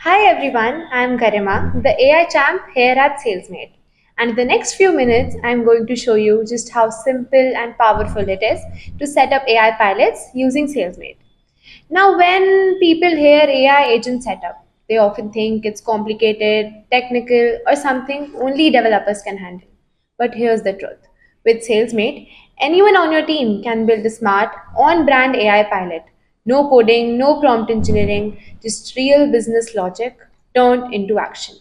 Hi everyone, I'm Garima, the AI champ here at SalesMate. And in the next few minutes, I'm going to show you just how simple and powerful it is to set up AI pilots using SalesMate. Now, when people hear AI agent setup, they often think it's complicated, technical, or something only developers can handle. But here's the truth. With SalesMate, anyone on your team can build a smart, on-brand AI pilot. No coding, no prompt engineering, just real business logic turned into action.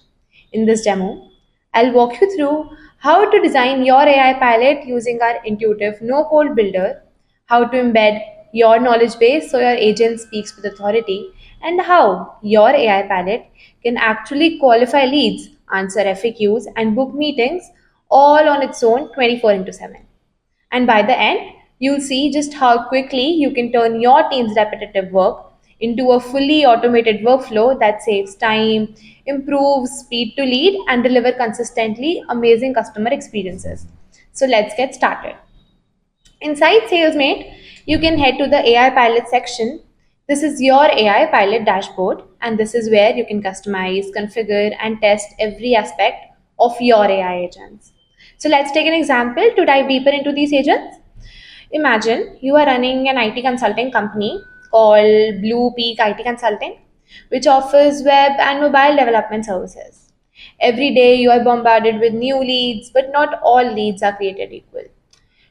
In this demo, I'll walk you through how to design your AI pilot using our intuitive no-code builder, how to embed your knowledge base so your agent speaks with authority, and how your AI pilot can actually qualify leads, answer FAQs, and book meetings all on its own 24 into 7. And by the end, you'll see just how quickly you can turn your team's repetitive work into a fully automated workflow that saves time, improves speed to lead, and deliver consistently amazing customer experiences. So let's get started. Inside SalesMate, you can head to the AI pilot section. This is your AI pilot dashboard, and this is where you can customize, configure, and test every aspect of your AI agents. So let's take an example to dive deeper into these agents. Imagine you are running an IT consulting company called Blue Peak IT Consulting, which offers web and mobile development services. Every day you are bombarded with new leads, but not all leads are created equal.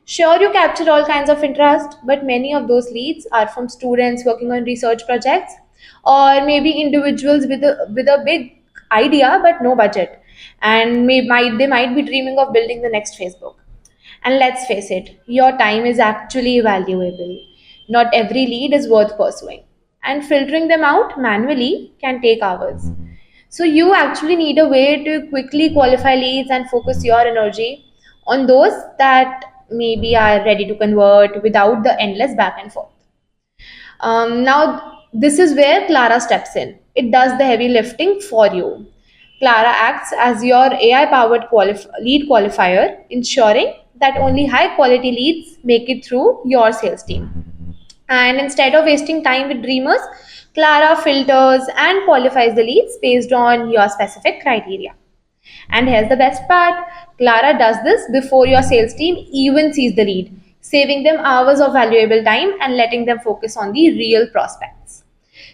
Sure, you capture all kinds of interest, but many of those leads are from students working on research projects, or maybe individuals with a big idea but no budget, and they might be dreaming of building the next Facebook. And let's face it, your time is actually valuable. Not every lead is worth pursuing, and filtering them out manually can take hours. So you actually need a way to quickly qualify leads and focus your energy on those that maybe are ready to convert without the endless back and forth. Now, this is where Clara steps in. It does the heavy lifting for you. Clara acts as your AI powered lead qualifier, ensuring that only high quality leads make it through your sales team. And instead of wasting time with dreamers, Clara filters and qualifies the leads based on your specific criteria. And here's the best part, Clara does this before your sales team even sees the lead, saving them hours of valuable time and letting them focus on the real prospects.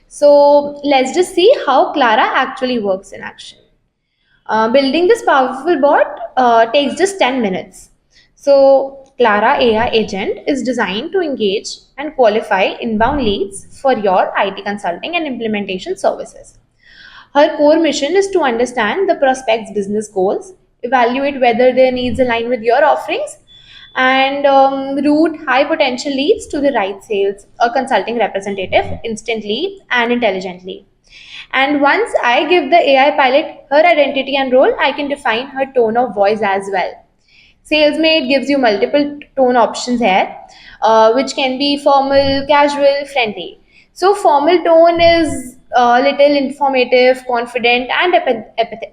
So let's just see how Clara actually works in action. Building this powerful bot takes just 10 minutes. So, Clara AI agent is designed to engage and qualify inbound leads for your IT consulting and implementation services. Her core mission is to understand the prospect's business goals, evaluate whether their needs align with your offerings, and route high potential leads to the right sales or consulting representative instantly and intelligently. And once I give the AI pilot her identity and role, I can define her tone of voice as well. SalesMate gives you multiple tone options here, which can be formal, casual, friendly. So, formal tone is a little informative, confident, and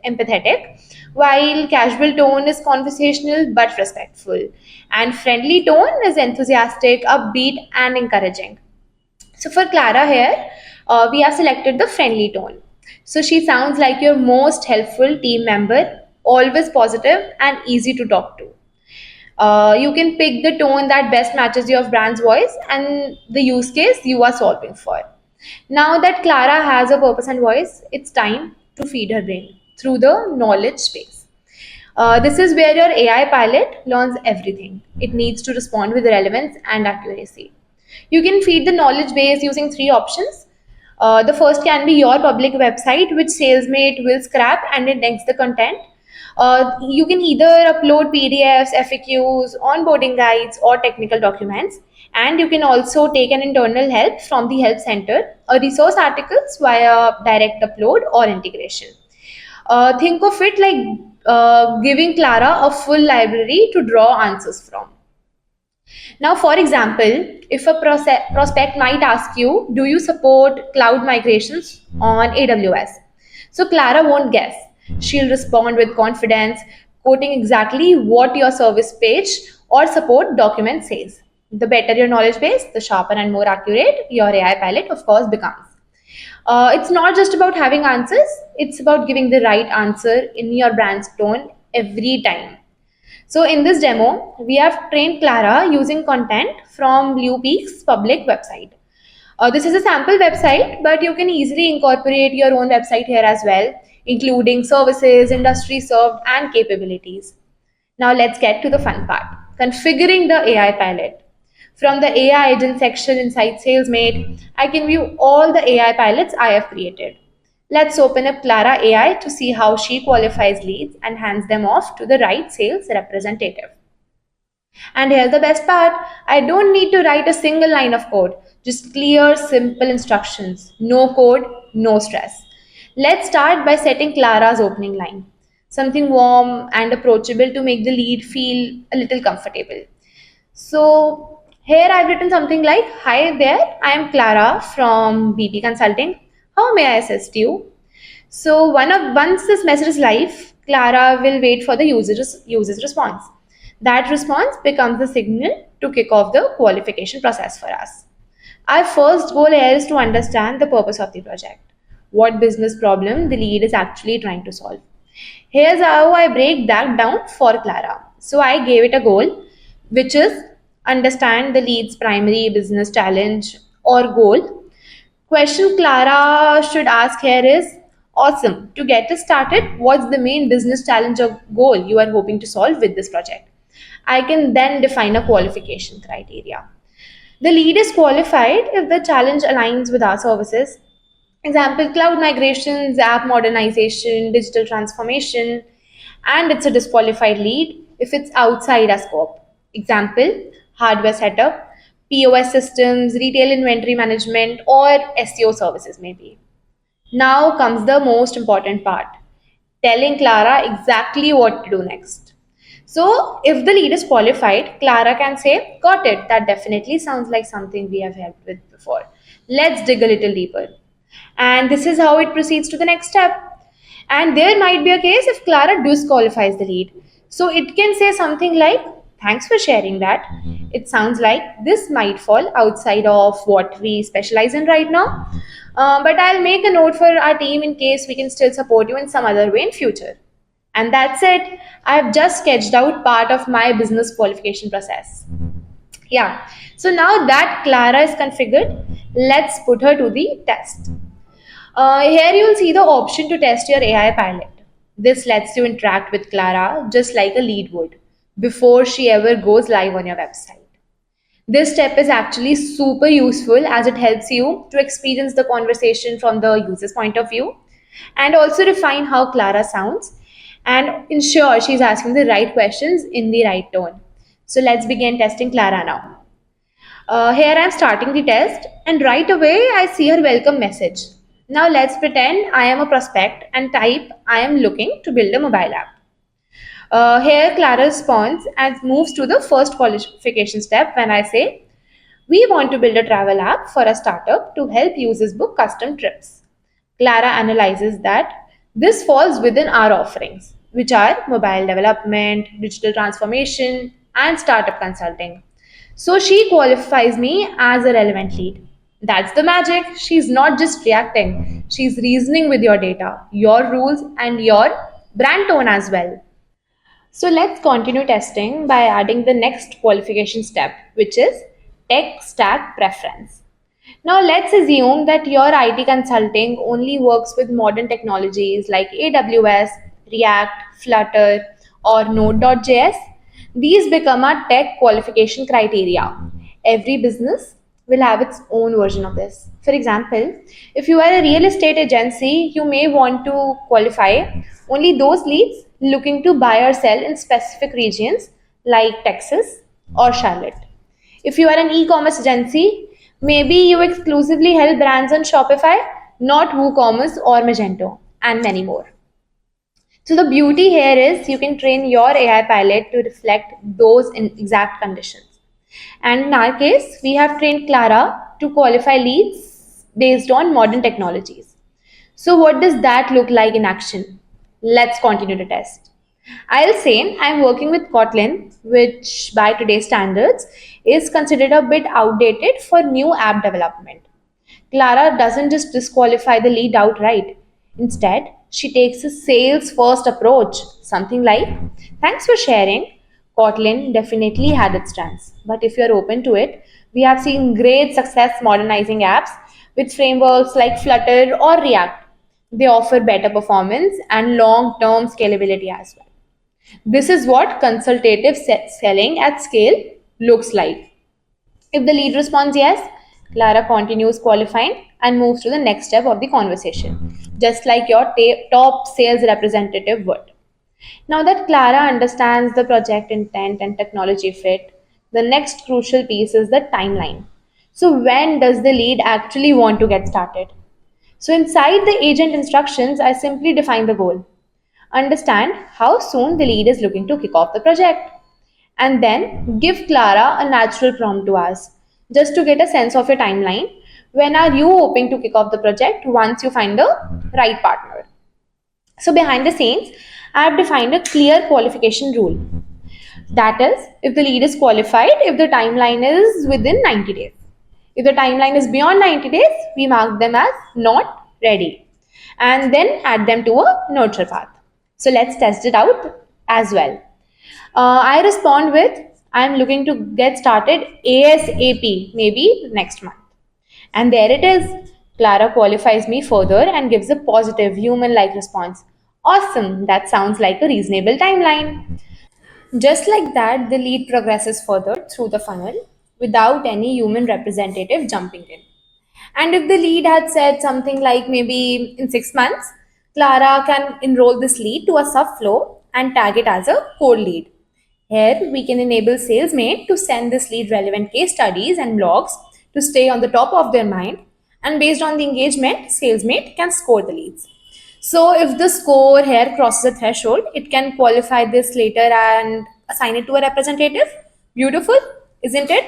empathetic, while casual tone is conversational but respectful. And friendly tone is enthusiastic, upbeat, and encouraging. So for Clara here, we have selected the friendly tone. So she sounds like your most helpful team member, always positive and easy to talk to. You can pick the tone that best matches your brand's voice and the use case you are solving for. Now that Clara has a purpose and voice, it's time to feed her brain through the knowledge space. This is where your AI pilot learns everything. It needs to respond with relevance and accuracy. You can feed the knowledge base using three options. The first can be your public website, which SalesMate will scrap and index the content. You can either upload PDFs, FAQs, onboarding guides, or technical documents. And you can also take an internal help from the Help Center or resource articles via direct upload or integration. Think of it like giving Clara a full library to draw answers from. Now, for example, if a prospect might ask you, do you support cloud migrations on AWS? So Clara won't guess. She'll respond with confidence, quoting exactly what your service page or support document says. The better your knowledge base, the sharper and more accurate your AI pilot, of course, becomes. It's not just about having answers, it's about giving the right answer in your brand's tone every time. So in this demo, we have trained Clara using content from Blue Peak's public website. This is a sample website, but you can easily incorporate your own website here as well, including services, industry served, and capabilities. Now let's get to the fun part, configuring the AI pilot. From the AI agent section inside SalesMate, I can view all the AI pilots I have created. Let's open up Clara AI to see how she qualifies leads and hands them off to the right sales representative. And here's the best part, I don't need to write a single line of code, just clear, simple instructions. No code, no stress. Let's start by setting Clara's opening line. Something warm and approachable to make the lead feel a little comfortable. So here I've written something like, "Hi there, I am Clara from BP Consulting. How may I assist you?" So once this message is live, Clara will wait for the user's response. That response becomes the signal to kick off the qualification process for us. Our first goal here is to understand the purpose of the project, what business problem the lead is actually trying to solve. Here's how I break that down for Clara. So I gave it a goal, which is understand the lead's primary business challenge or goal. Question Clara should ask here is, awesome. To get us started, what's the main business challenge or goal you are hoping to solve with this project? I can then define a qualification criteria. The lead is qualified if the challenge aligns with our services. Example, cloud migrations, app modernization, digital transformation, and it's a disqualified lead if it's outside our scope. Example, hardware setup, POS systems, retail inventory management, or SEO services, maybe. Now comes the most important part, telling Clara exactly what to do next. So, if the lead is qualified, Clara can say, "Got it, that definitely sounds like something we have helped with before. Let's dig a little deeper." And this is how it proceeds to the next step. And there might be a case if Clara disqualifies the lead. So it can say something like, "Thanks for sharing that. It sounds like this might fall outside of what we specialize in right now. But I'll make a note for our team in case we can still support you in some other way in future." And that's it. I've just sketched out part of my business qualification process. Yeah. So now that Clara is configured, let's put her to the test. Here you'll see the option to test your AI pilot. This lets you interact with Clara just like a lead would before she ever goes live on your website. This step is actually super useful as it helps you to experience the conversation from the user's point of view and also refine how Clara sounds and ensure she's asking the right questions in the right tone. So let's begin testing Clara now. Here I'm starting the test, and right away I see her welcome message. Now let's pretend I am a prospect and type I am looking to build a mobile app. Here Clara responds and moves to the first qualification step when I say, "We want to build a travel app for a startup to help users book custom trips." Clara analyzes that this falls within our offerings, which are mobile development, digital transformation, and startup consulting. So she qualifies me as a relevant lead. That's the magic. She's not just reacting, she's reasoning with your data, your rules, and your brand tone as well. So let's continue testing by adding the next qualification step, which is tech stack preference. Now let's assume that your IT consulting only works with modern technologies like AWS, React, Flutter, or Node.js. These become our tech qualification criteria. Every business will have its own version of this. For example, if you are a real estate agency, you may want to qualify only those leads looking to buy or sell in specific regions like Texas or Charlotte. If you are an e-commerce agency, maybe you exclusively help brands on Shopify, not WooCommerce or Magento, and many more. So the beauty here is you can train your AI pilot to reflect those exact conditions. And in our case, we have trained Clara to qualify leads based on modern technologies. So what does that look like in action? Let's continue to test. I'll say I'm working with Kotlin, which by today's standards is considered a bit outdated for new app development. Clara doesn't just disqualify the lead outright. Instead, she takes a sales first approach, something like, "Thanks for sharing. Kotlin definitely had its strengths, but if you're open to it, we have seen great success modernizing apps with frameworks like Flutter or React. They offer better performance and long term scalability as well." This is what consultative selling at scale looks like. If the lead responds yes, Clara continues qualifying and moves to the next step of the conversation, just like your top sales representative would. Now that Clara understands the project intent and technology fit, the next crucial piece is the timeline. So, when does the lead actually want to get started? So, inside the agent instructions, I simply define the goal. Understand how soon the lead is looking to kick off the project, and then give Clara a natural prompt to ask, just to get a sense of your timeline. When are you hoping to kick off the project once you find the right partner? So, behind the scenes, I have defined a clear qualification rule. That is, if the lead is qualified, if the timeline is within 90 days. If the timeline is beyond 90 days, we mark them as not ready and then add them to a nurture path. So let's test it out as well. I respond with, "I'm looking to get started ASAP, maybe next month." And there it is. Clara qualifies me further and gives a positive, human like response. "Awesome, that sounds like a reasonable timeline." Just like that, the lead progresses further through the funnel without any human representative jumping in. And if the lead had said something like maybe in 6 months, Clara can enroll this lead to a subflow and tag it as a cold lead. Here, we can enable SalesMate to send this lead relevant case studies and blogs to stay on the top of their mind. And based on the engagement, SalesMate can score the leads. So, if the score here crosses a threshold, it can qualify this later and assign it to a representative. Beautiful, isn't it?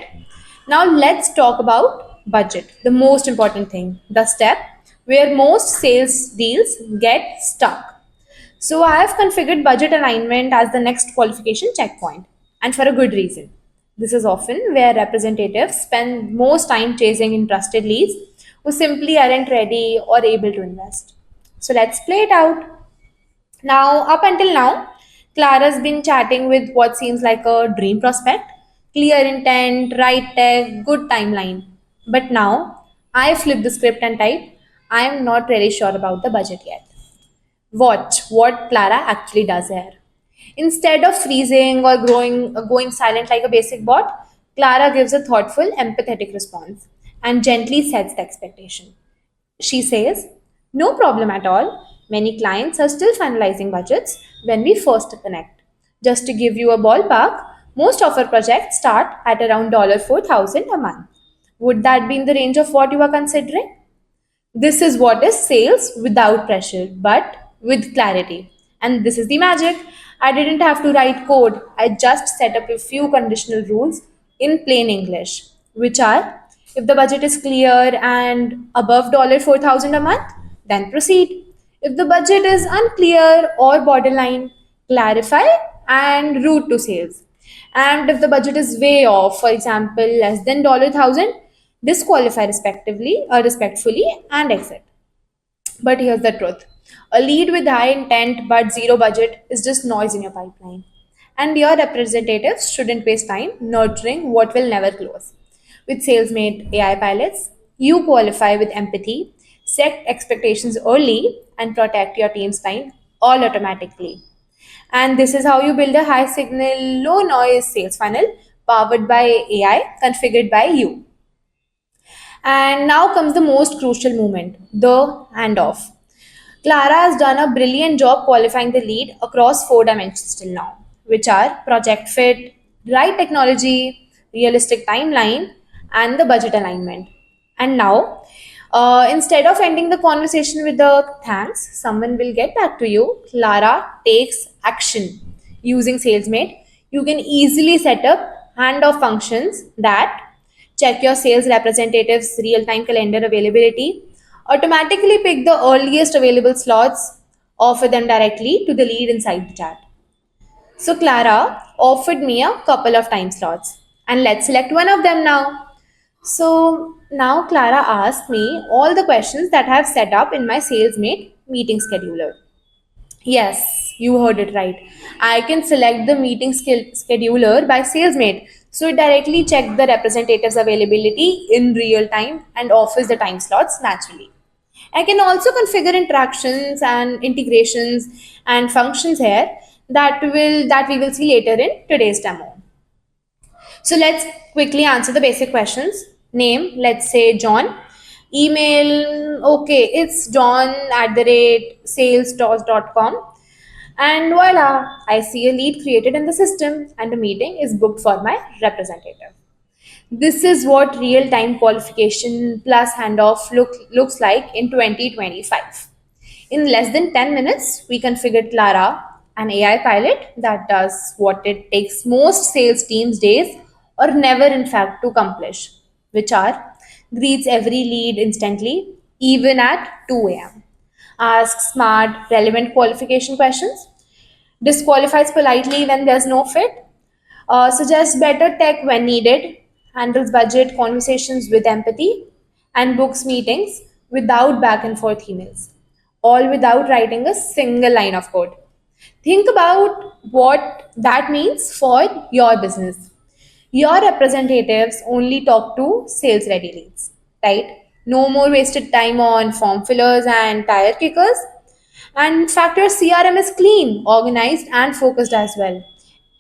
Now, let's talk about budget, the most important thing, the step where most sales deals get stuck. So I have configured budget alignment as the next qualification checkpoint, and for a good reason. This is often where representatives spend most time chasing interested leads who simply aren't ready or able to invest. So let's play it out. Now, up until now, Clara's been chatting with what seems like a dream prospect, clear intent, right tech, good timeline. But now, I flip the script and type, "I am not really sure about the budget yet." Watch what Clara actually does here. Instead of freezing or going silent like a basic bot, Clara gives a thoughtful, empathetic response and gently sets the expectation. She says, "No problem at all. Many clients are still finalizing budgets when we first connect. Just to give you a ballpark, most of our projects start at around $4,000 a month. Would that be in the range of what you are considering?" This is what is sales without pressure, but with clarity. And this is the magic. I didn't have to write code. I just set up a few conditional rules in plain English, which are, if the budget is clear and above $4,000 a month, then proceed. If the budget is unclear or borderline, clarify and route to sales. And if the budget is way off, for example, less than $1,000, disqualify respectfully and exit. But here's the truth: a lead with high intent but zero budget is just noise in your pipeline. And your representatives shouldn't waste time nurturing what will never close. With SalesMate AI pilots, you qualify with empathy, set expectations early, and protect your team's time all automatically. And this is how you build a high signal, low noise sales funnel powered by AI, configured by you. And now comes the most crucial moment, the handoff. Clara has done a brilliant job qualifying the lead across four dimensions till now, which are project fit, right technology, realistic timeline, and the budget alignment. And now, instead of ending the conversation with the "thanks, someone will get back to you," Clara takes action. Using SalesMate, you can easily set up handoff functions that check your sales representative's real time calendar availability, automatically pick the earliest available slots, offer them directly to the lead inside the chat. So Clara offered me a couple of time slots, and let's select one of them now. So now Clara asked me all the questions that I have set up in my SalesMate meeting scheduler. Yes, you heard it right. I can select the meeting scheduler by SalesMate. So it directly checks the representative's availability in real time and offers the time slots naturally. I can also configure interactions and integrations and functions here that we will see later in today's demo. So let's quickly answer the basic questions. Name, let's say John. Email, okay, it's john at the rate salestos.com. And voila, I see a lead created in the system and a meeting is booked for my representative. This is what real time qualification plus handoff looks like in 2025. In less than 10 minutes, we configured Clara, an AI pilot that does what it takes most sales teams days or never, in fact, to accomplish, which are greets every lead instantly, even at 2 a.m., asks smart, relevant qualification questions, disqualifies politely when there's no fit, suggests better tech when needed, handles budget conversations with empathy, and books meetings without back and forth emails, all without writing a single line of code. Think about what that means for your business. Your representatives only talk to sales ready leads, right? No more wasted time on form fillers and tire kickers. And in fact, your CRM is clean, organized, and focused as well.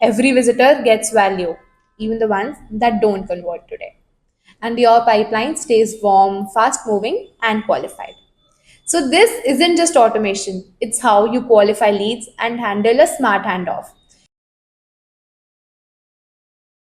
Every visitor gets value, even the ones that don't convert today. And your pipeline stays warm, fast moving, and qualified. So, this isn't just automation, it's how you qualify leads and handle a smart handoff.